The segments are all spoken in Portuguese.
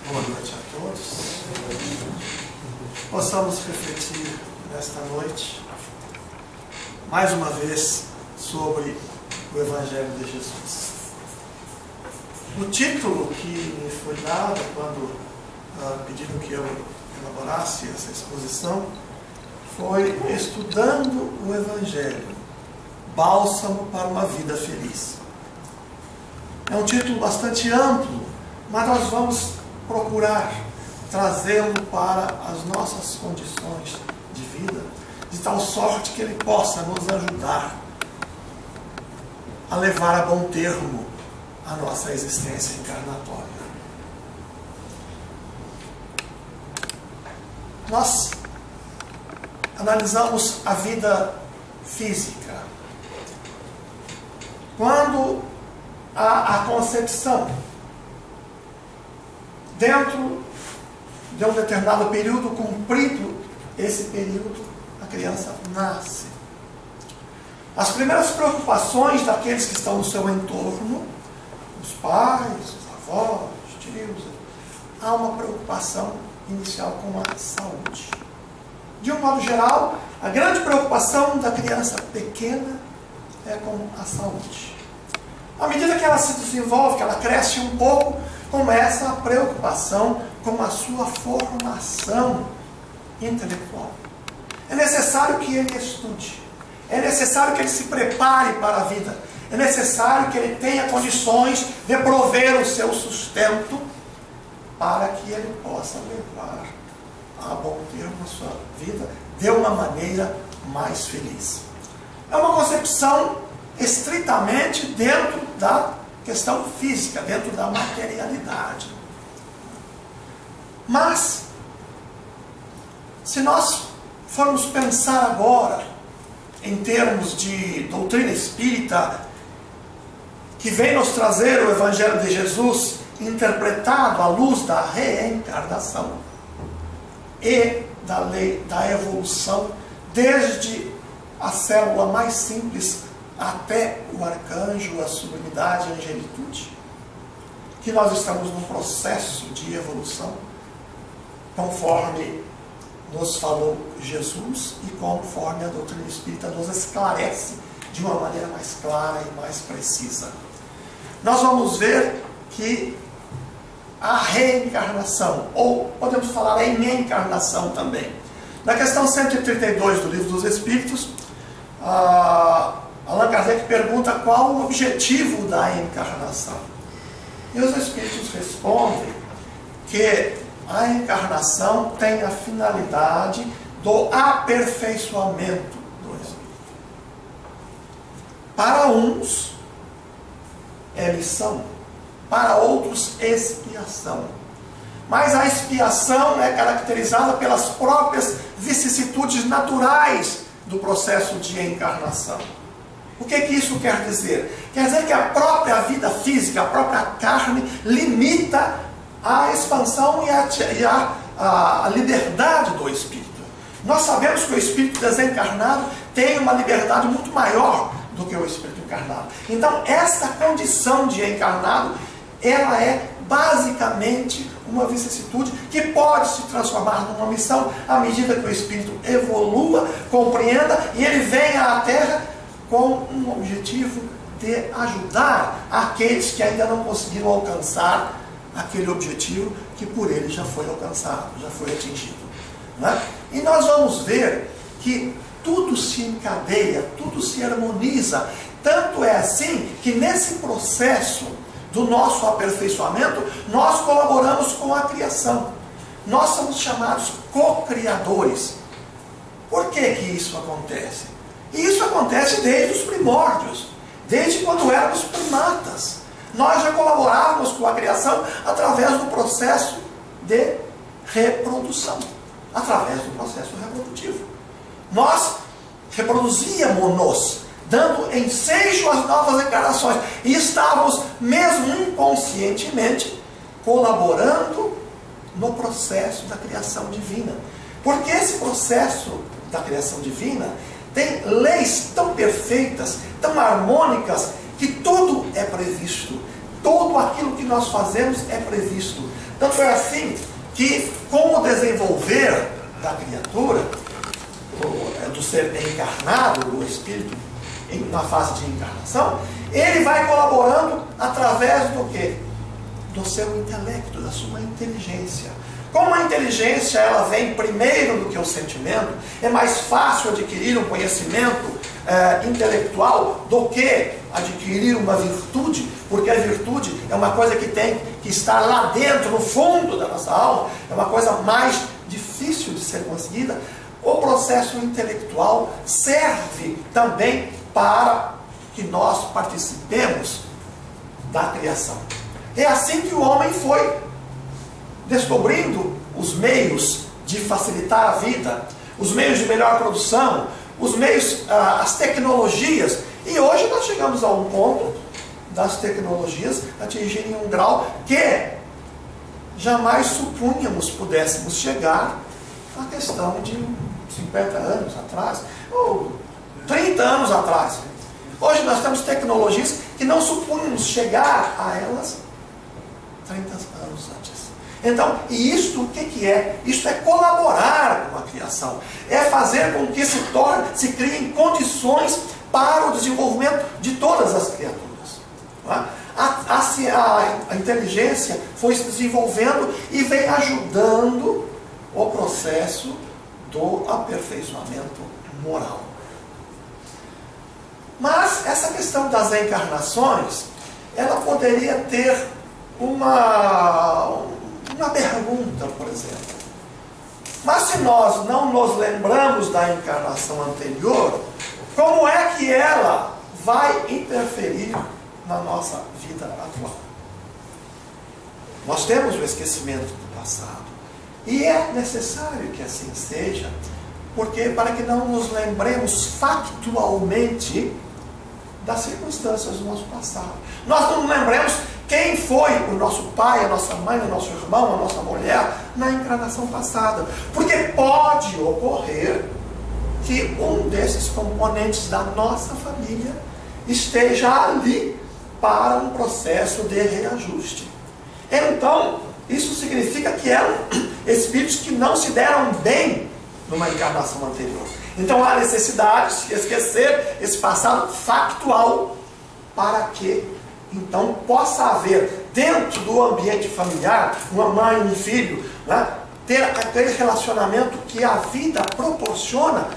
Boa noite a todos. Possamos refletir nesta noite, mais uma vez, sobre o Evangelho de Jesus. O título que me foi dado quando pediram que eu elaborasse essa exposição foi Estudando o Evangelho, Bálsamo para uma Vida Feliz. É um título bastante amplo, mas nós vamos procurar trazê-lo para as nossas condições de vida, de tal sorte que ele possa nos ajudar a levar a bom termo a nossa existência encarnatória. Nós analisamos a vida física. Quando há a concepção, dentro de um determinado período, cumprido esse período, a criança nasce. As primeiras preocupações daqueles que estão no seu entorno, os pais, os avós, os tios, há uma preocupação inicial com a saúde. De um modo geral, a grande preocupação da criança pequena é com a saúde. À medida que ela se desenvolve, que ela cresce um pouco, começa a preocupação com a sua formação intelectual. É necessário que ele estude. É necessário que ele se prepare para a vida. É necessário que ele tenha condições de prover o seu sustento para que ele possa levar a bom termo a sua vida de uma maneira mais feliz. É uma concepção estritamente dentro da questão física, dentro da materialidade. Mas, se nós formos pensar agora em termos de doutrina espírita, que vem nos trazer o Evangelho de Jesus interpretado à luz da reencarnação e da lei da evolução, desde a célula mais simples até o arcanjo, a sublimidade, a angelitude, que nós estamos num processo de evolução, conforme nos falou Jesus e conforme a doutrina espírita nos esclarece de uma maneira mais clara e mais precisa. Nós vamos ver que a reencarnação, ou podemos falar em encarnação também. Na questão 132 do Livro dos Espíritos, Allan Kardec pergunta qual o objetivo da encarnação. E os Espíritos respondem que a encarnação tem a finalidade do aperfeiçoamento do Espírito. Para uns é lição, para outros expiação. Mas a expiação é caracterizada pelas próprias vicissitudes naturais do processo de encarnação. O que isso quer dizer? Quer dizer que a própria vida física, a própria carne, limita a expansão e a liberdade do espírito. Nós sabemos que o espírito desencarnado tem uma liberdade muito maior do que o espírito encarnado. Então, essa condição de encarnado, ela é basicamente uma vicissitude que pode se transformar numa missão à medida que o espírito evolua, compreenda e ele venha à Terra com um objetivo de ajudar aqueles que ainda não conseguiram alcançar aquele objetivo que por ele já foi alcançado, já foi atingido. Né? E nós vamos ver que tudo se encadeia, tudo se harmoniza. Tanto é assim que nesse processo do nosso aperfeiçoamento, nós colaboramos com a criação. Nós somos chamados co-criadores. Por que isso acontece? E isso acontece desde os primórdios, desde quando éramos primatas. Nós já colaborávamos com a criação através do processo de reprodução, através do processo reprodutivo. Nós reproduzíamos-nos, dando ensejo às novas encarnações, e estávamos, mesmo inconscientemente, colaborando no processo da criação divina. Porque esse processo da criação divina tem leis tão perfeitas, tão harmônicas, que tudo é previsto Tudo aquilo que nós fazemos é previsto. Tanto é assim que, com o desenvolver da criatura, do ser encarnado, do espírito na fase de encarnação, ele vai colaborando através do quê? Do seu intelecto, da sua inteligência. Como a inteligência ela vem primeiro do que o sentimento, é mais fácil adquirir um conhecimento intelectual do que adquirir uma virtude, porque a virtude é uma coisa que tem que estar lá dentro, no fundo da nossa alma, é uma coisa mais difícil de ser conseguida. O processo intelectual serve também para que nós participemos da criação. É assim que o homem foi descobrindo os meios de facilitar a vida, os meios de melhor produção, os meios, as tecnologias. E hoje nós chegamos a um ponto das tecnologias atingirem um grau que jamais supunhamos pudéssemos chegar à questão de 50 anos atrás, ou 30 anos atrás. Hoje nós temos tecnologias que não supunhamos chegar a elas 30 anos antes. Então, e isto o que é? Isto é colaborar com a criação. É fazer com que se criem condições para o desenvolvimento de todas as criaturas. A inteligência foi se desenvolvendo e vem ajudando o processo do aperfeiçoamento moral. Mas essa questão das encarnações, ela poderia ter uma pergunta, por exemplo. Mas se nós não nos lembramos da encarnação anterior, como é que ela vai interferir na nossa vida atual? Nós temos o esquecimento do passado. E é necessário que assim seja, porque para que não nos lembremos factualmente das circunstâncias do nosso passado. Nós não nos lembremos quem foi o nosso pai, a nossa mãe, o nosso irmão, a nossa mulher na encarnação passada. Porque pode ocorrer que um desses componentes da nossa família esteja ali para um processo de reajuste. Então, isso significa que eram espíritos que não se deram bem numa encarnação anterior. Então há necessidade de esquecer esse passado factual para que então possa haver dentro do ambiente familiar, uma mãe, um filho, né, ter aquele relacionamento que a vida proporciona,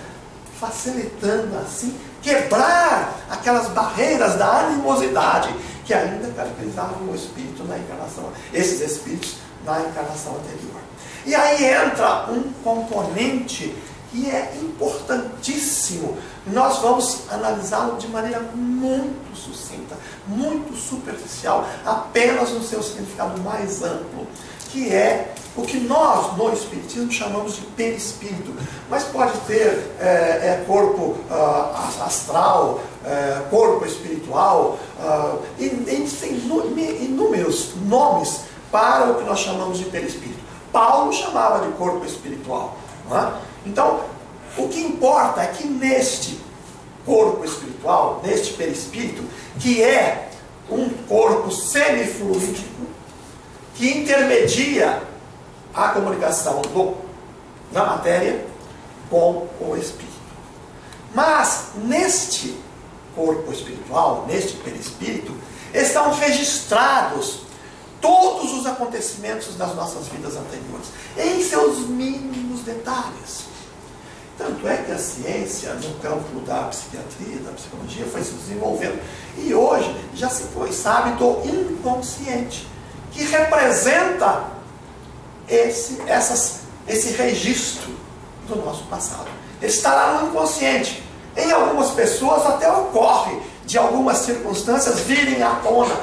facilitando assim, quebrar aquelas barreiras da animosidade que ainda caracterizavam o espírito na encarnação, esses espíritos na encarnação anterior. E aí entra um componente que é importantíssimo. Nós vamos analisá-lo de maneira muito sucinta, muito superficial, apenas no seu significado mais amplo, que é o que nós, no Espiritismo, chamamos de perispírito. Mas pode ter corpo astral, corpo espiritual, e tem inúmeros nomes para o que nós chamamos de perispírito. Paulo chamava de corpo espiritual. Não é? Então, o que importa é que neste corpo espiritual, neste perispírito, que é um corpo semifluídico, que intermedia a comunicação da matéria com o espírito. Mas neste corpo espiritual, neste perispírito, estão registrados todos os acontecimentos das nossas vidas anteriores, em seus mínimos detalhes. Tanto é que a ciência, no campo da psiquiatria, da psicologia, foi se desenvolvendo. E hoje já se sabe do inconsciente, que representa esse registro do nosso passado. Ele está lá no inconsciente. Em algumas pessoas até ocorre de algumas circunstâncias virem à tona,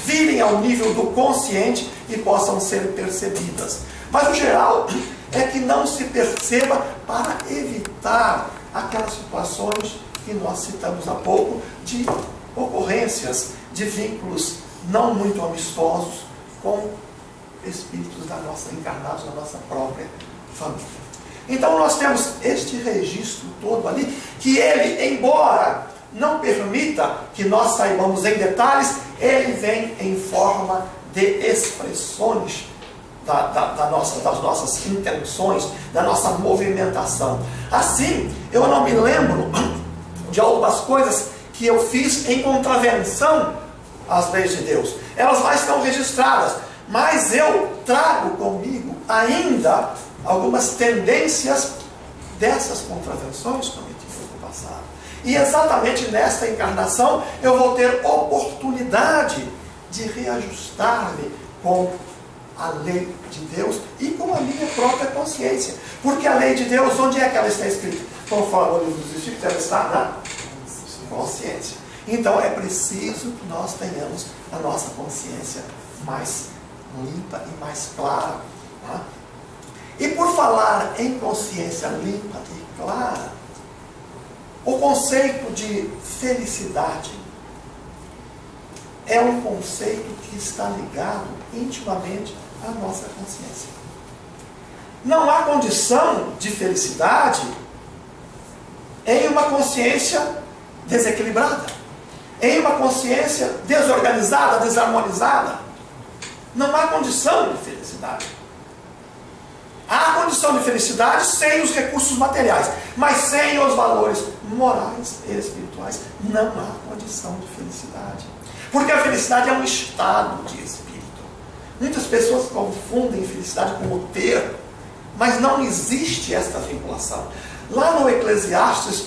virem ao nível do consciente e possam ser percebidas. Mas o geral é que não se perceba para evitar aquelas situações que nós citamos há pouco, de ocorrências de vínculos não muito amistosos com espíritos encarnados da nossa própria família. Então nós temos este registro todo ali, que ele, embora não permita que nós saibamos em detalhes, ele vem em forma de expressões das nossas intenções, da nossa movimentação. Assim, eu não me lembro de algumas coisas que eu fiz em contravenção às leis de Deus. Elas lá estão registradas, mas eu trago comigo ainda algumas tendências dessas contravenções cometidas no passado. E exatamente nesta encarnação eu vou ter oportunidade de reajustar-me com a lei de Deus e com a minha própria consciência. Porque a lei de Deus, onde é que ela está escrita? Conforme o livro dos Espíritos, ela está na consciência. Então é preciso que nós tenhamos a nossa consciência mais limpa e mais clara. Tá? E por falar em consciência limpa e clara, o conceito de felicidade é um conceito que está ligado intimamente à nossa consciência. Não há condição de felicidade em uma consciência desequilibrada, em uma consciência desorganizada, desarmonizada. Não há condição de felicidade. Há condição de felicidade sem os recursos materiais, mas sem os valores morais e espirituais não há condição de felicidade. Porque a felicidade é um estado de espírito. Muitas pessoas confundem felicidade com o ter, mas não existe esta vinculação. Lá no Eclesiastes,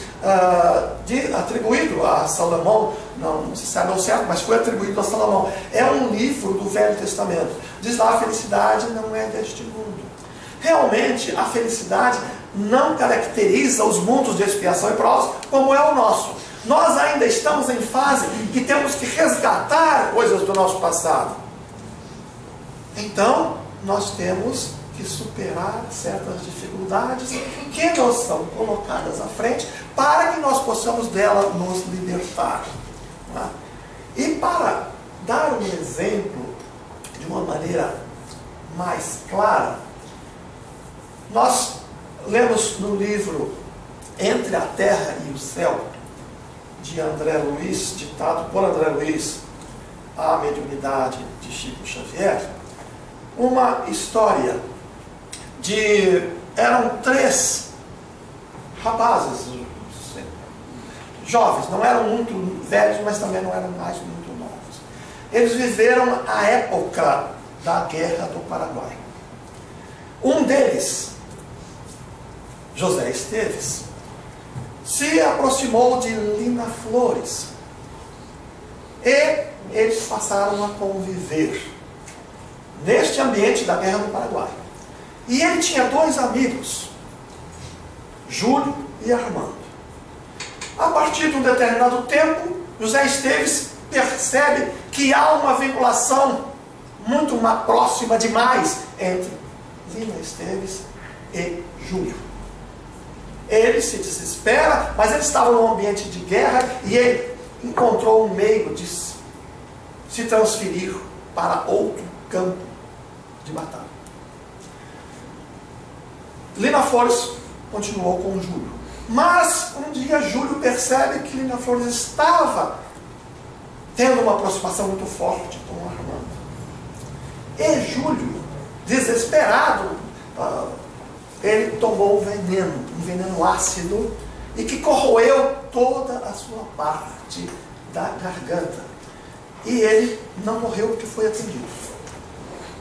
atribuído a Salomão, não se sabe ao certo, mas foi atribuído a Salomão, é um livro do Velho Testamento. Diz lá, a felicidade não é deste mundo. Realmente, a felicidade não caracteriza os mundos de expiação e provas como é o nosso. Nós ainda estamos em fase que temos que resgatar coisas do nosso passado. Então, nós temos que superar certas dificuldades que nos são colocadas à frente para que nós possamos dela nos libertar. Tá? E para dar um exemplo de uma maneira mais clara, nós lemos no livro Entre a Terra e o Céu, de André Luiz, ditado por André Luiz, A Mediunidade de Chico Xavier, uma história eram 3 rapazes, jovens, não eram muito velhos, mas também não eram mais muito novos. Eles viveram a época da Guerra do Paraguai. Um deles, José Esteves, se aproximou de Lina Flores e eles passaram a conviver neste ambiente da Guerra do Paraguai. E ele tinha 2 amigos, Júlio e Armando. A partir de um determinado tempo, José Esteves percebe que há uma vinculação muito próxima demais entre Lina Esteves e Júlio. Ele se desespera, mas ele estava num ambiente de guerra e ele encontrou um meio de se transferir para outro campo de batalha. Lina Flores continuou com Júlio. Mas um dia Júlio percebe que Lina Flores estava tendo uma aproximação muito forte com Armando. E Júlio, desesperado, ele tomou um veneno ácido, e que corroeu toda a sua parte da garganta. E ele não morreu porque foi atendido.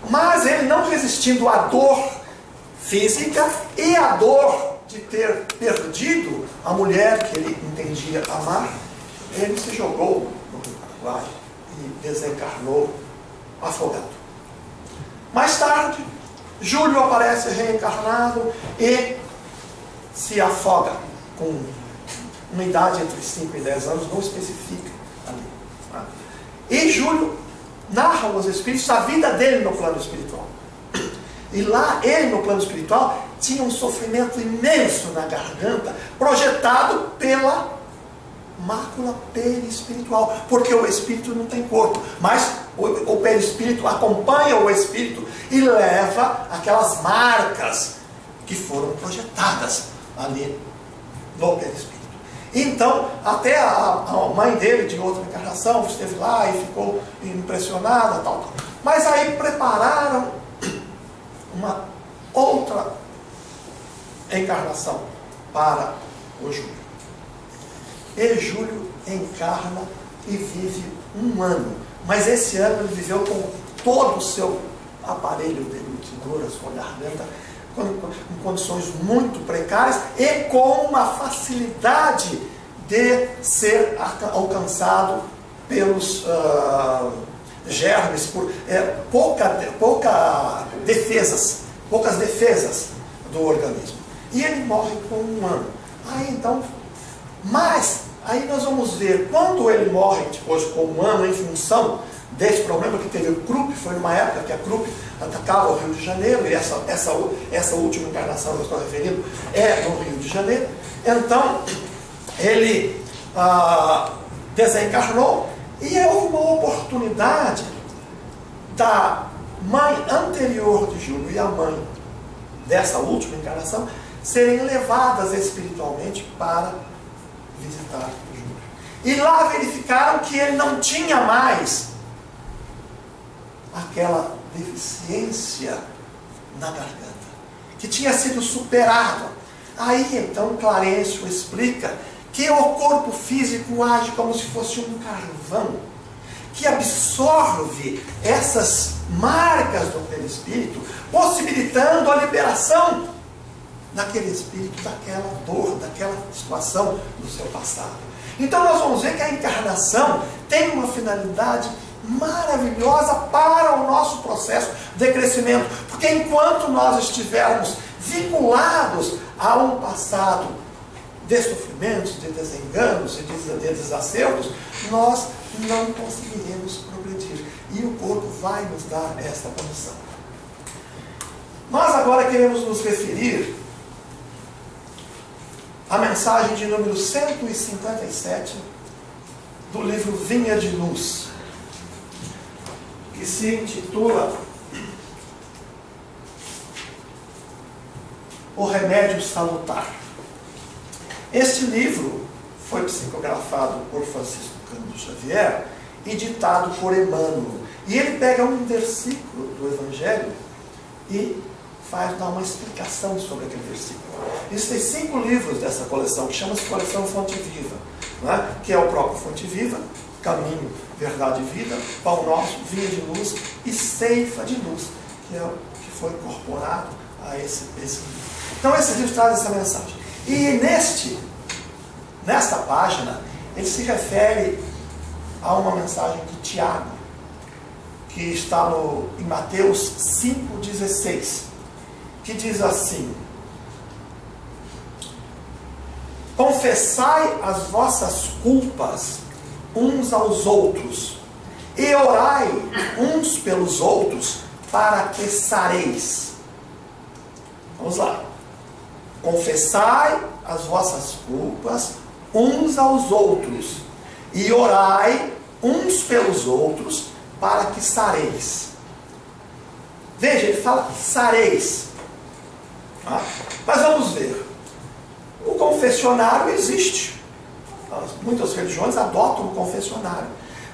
Mas ele, não resistindo à dor física e à dor de ter perdido a mulher que ele entendia amar, ele se jogou no Rio Paraguai e desencarnou afogado. Mais tarde, Júlio aparece reencarnado e se afoga com uma idade entre 5 e 10 anos, não especifica ali. Tá? E Júlio narra aos espíritos a vida dele no plano espiritual. E lá, ele no plano espiritual tinha um sofrimento imenso na garganta, projetado pela mácula perispiritual, porque o espírito não tem corpo, mas o perispírito acompanha o espírito e leva aquelas marcas que foram projetadas ali no perispírito. Então, até a mãe dele, de outra encarnação, esteve lá e ficou impressionada, tal. Mas aí prepararam uma outra encarnação para o Júlio. E Júlio encarna e vive 1 ano. Mas esse ano ele viveu com todo o seu aparelho deglutidor, a sua garganta, em condições muito precárias e com uma facilidade de ser alcançado pelos germes, por poucas defesas do organismo. E ele morre com 1 ano. Aí então, mas aí nós vamos ver, quando ele morre depois com 1 ano, em função desse problema que teve o Krupp, foi numa época que a Krupp atacava o Rio de Janeiro, e essa última encarnação que eu estou referindo é no Rio de Janeiro. Então, ele desencarnou, e houve uma oportunidade da mãe anterior de Júlio e a mãe dessa última encarnação serem levadas espiritualmente para visitar Júlio. E lá verificaram que ele não tinha mais aquela deficiência na garganta, que tinha sido superada. Aí então Clarencio explica que o corpo físico age como se fosse um carvão, que absorve essas marcas do perispírito, possibilitando a liberação daquele espírito, daquela dor, daquela situação do seu passado. Então nós vamos ver que a encarnação tem uma finalidade maravilhosa para o nosso processo de crescimento, porque enquanto nós estivermos vinculados a um passado de sofrimentos, de desenganos e de desacertos, nós não conseguiremos progredir, e o corpo vai nos dar esta condição. Nós agora queremos nos referir à mensagem de número 157 do livro Vinha de Luz, que se intitula O Remédio Salutar. Este livro foi psicografado por Francisco Cândido Xavier e ditado por Emmanuel. E ele pega um versículo do Evangelho e dá uma explicação sobre aquele versículo. Existem 5 livros dessa coleção, que chama-se Coleção Fonte Viva, né? Que é o próprio Fonte Viva, Caminho, Verdade e Vida, Pão Nosso, Vinha de Luz e Ceifa de Luz, que é o que foi incorporado a esse livro. Então esse livro traz essa mensagem. E nesta página, ele se refere a uma mensagem de Tiago, que está em Mateus 5,16, que diz assim: confessai as vossas culpas uns aos outros, e orai uns pelos outros, para que sareis. Vamos lá. Confessai as vossas culpas uns aos outros, e orai uns pelos outros, para que sareis. Veja, ele fala sareis. Mas vamos ver. O confessionário existe. Muitas religiões adotam o confessionário.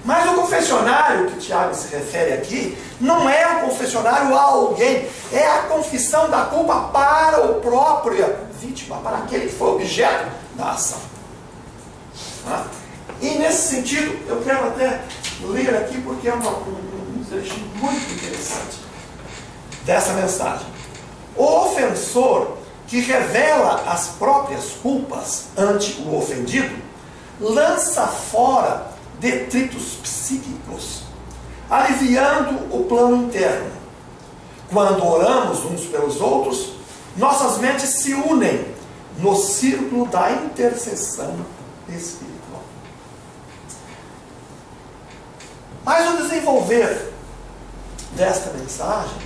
Mas o confessionário que Tiago se refere aqui não é um confessionário a alguém, é a confissão da culpa para o próprio vítima, para aquele que foi objeto da ação. E nesse sentido, eu quero até ler aqui, porque é um trecho muito interessante dessa mensagem. O ofensor que revela as próprias culpas ante o ofendido lança fora detritos psíquicos, aliviando o plano interno. Quando oramos uns pelos outros, nossas mentes se unem no círculo da intercessão espiritual. Mas no desenvolver desta mensagem,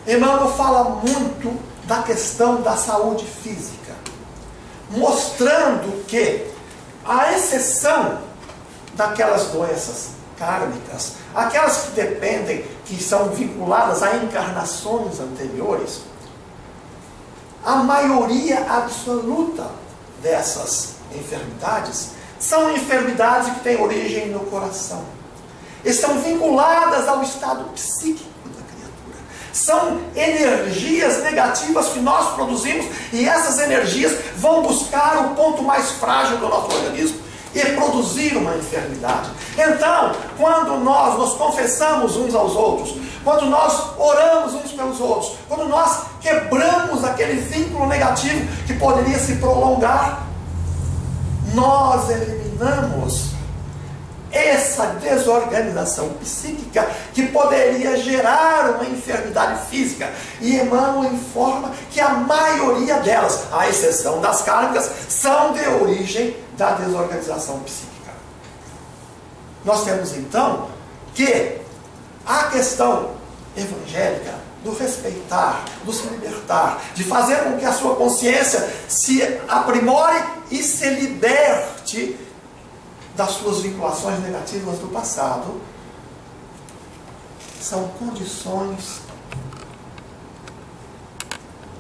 Emmanuel fala muito da questão da saúde física, mostrando que, à exceção daquelas doenças kármicas, aquelas que dependem, que são vinculadas a encarnações anteriores, a maioria absoluta dessas enfermidades são enfermidades que têm origem no coração. Estão vinculadas ao estado psíquico da criatura. São energias negativas que nós produzimos e essas energias vão buscar o ponto mais frágil do nosso organismo e produzir uma enfermidade. Então, quando nós nos confessamos uns aos outros, quando nós oramos uns pelos outros, quando nós quebramos aquele vínculo negativo que poderia se prolongar, nós eliminamos essa desorganização psíquica que poderia gerar uma enfermidade física, e Emmanuel informa que a maioria delas, à exceção das kármicas, são de origem da desorganização psíquica. Nós temos então que a questão evangélica do respeitar, do se libertar, de fazer com que a sua consciência se aprimore e se liberte das suas vinculações negativas do passado, são condições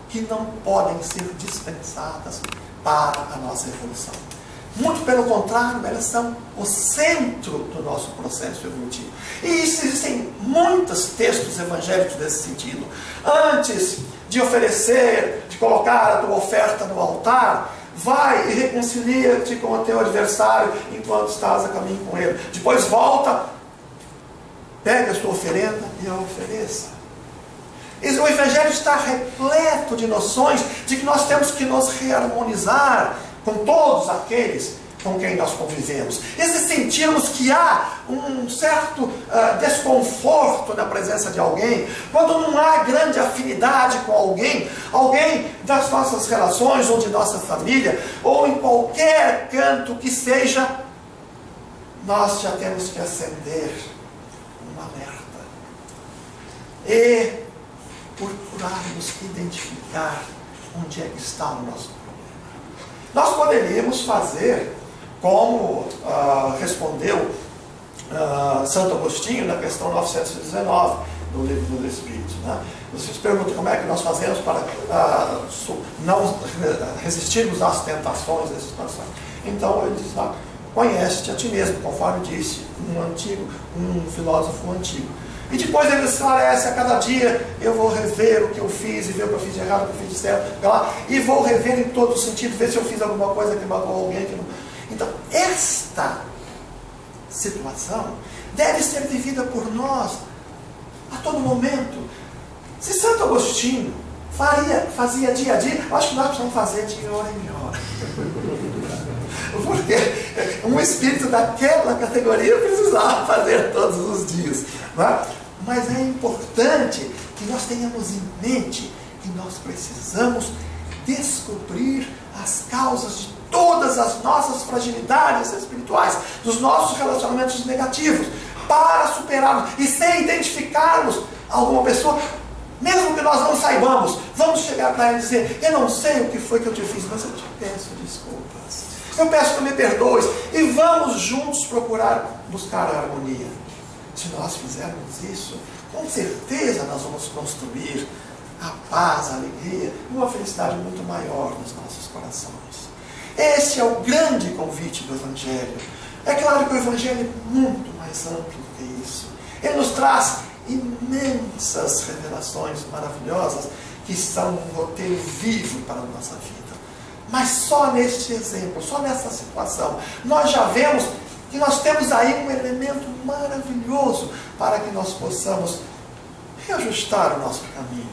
que não podem ser dispensadas para a nossa evolução. Muito pelo contrário, elas são o centro do nosso processo evolutivo. E existem muitos textos evangélicos nesse sentido. Antes de oferecer, de colocar a tua oferta no altar, vai e reconcilia-te com o teu adversário enquanto estás a caminho com ele. Depois volta, pega a sua oferenda e a ofereça. O Evangelho está repleto de noções de que nós temos que nos reharmonizar com todos aqueles com quem nós convivemos. E se sentirmos que há um certo desconforto na presença de alguém, quando não há grande afinidade com alguém das nossas relações, ou de nossa família, ou em qualquer canto que seja, nós já temos que acender um alerta e procurarmos identificar onde é que está o nosso problema. Nós poderíamos fazer como respondeu Santo Agostinho na questão 919 do Livro dos Espíritos, né? Vocês perguntam como é que nós fazemos para não resistirmos às tentações dessas situações. Então ele diz lá: conhece-te a ti mesmo, conforme disse um filósofo antigo. E depois ele esclarece: a cada dia eu vou rever o que eu fiz e ver o que eu fiz de errado, o que eu fiz de certo, e vou rever em todo sentido, ver se eu fiz alguma coisa que magoou alguém. Que não... Então, esta situação deve ser vivida por nós a todo momento. Se Santo Agostinho fazia dia a dia, eu acho que nós precisamos fazer de hora em hora. Porque um espírito daquela categoria precisava fazer todos os dias, não é? Mas é importante que nós tenhamos em mente que nós precisamos descobrir as causas de todas as nossas fragilidades espirituais, dos nossos relacionamentos negativos, para superarmos. E sem identificarmos alguma pessoa, mesmo que nós não saibamos, vamos chegar para ela e dizer: eu não sei o que foi que eu te fiz, mas eu te peço desculpas, eu peço que me perdoes, e vamos juntos buscar a harmonia. Se nós fizermos isso, com certeza nós vamos construir a paz, a alegria e uma felicidade muito maior nos nossos corações. Esse é o grande convite do Evangelho. É claro que o Evangelho é muito mais amplo do que isso. Ele nos traz imensas revelações maravilhosas que são um roteiro vivo para a nossa vida. Mas só neste exemplo, só nessa situação, nós já vemos que nós temos aí um elemento maravilhoso para que nós possamos reajustar o nosso caminho,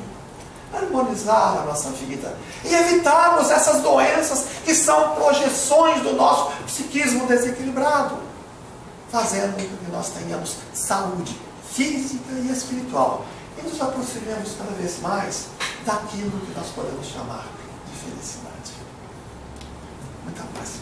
harmonizar a nossa vida e evitarmos essas doenças que são projeções do nosso psiquismo desequilibrado, fazendo com que nós tenhamos saúde física e espiritual e nos aproximemos cada vez mais daquilo que nós podemos chamar de felicidade. Muita paz.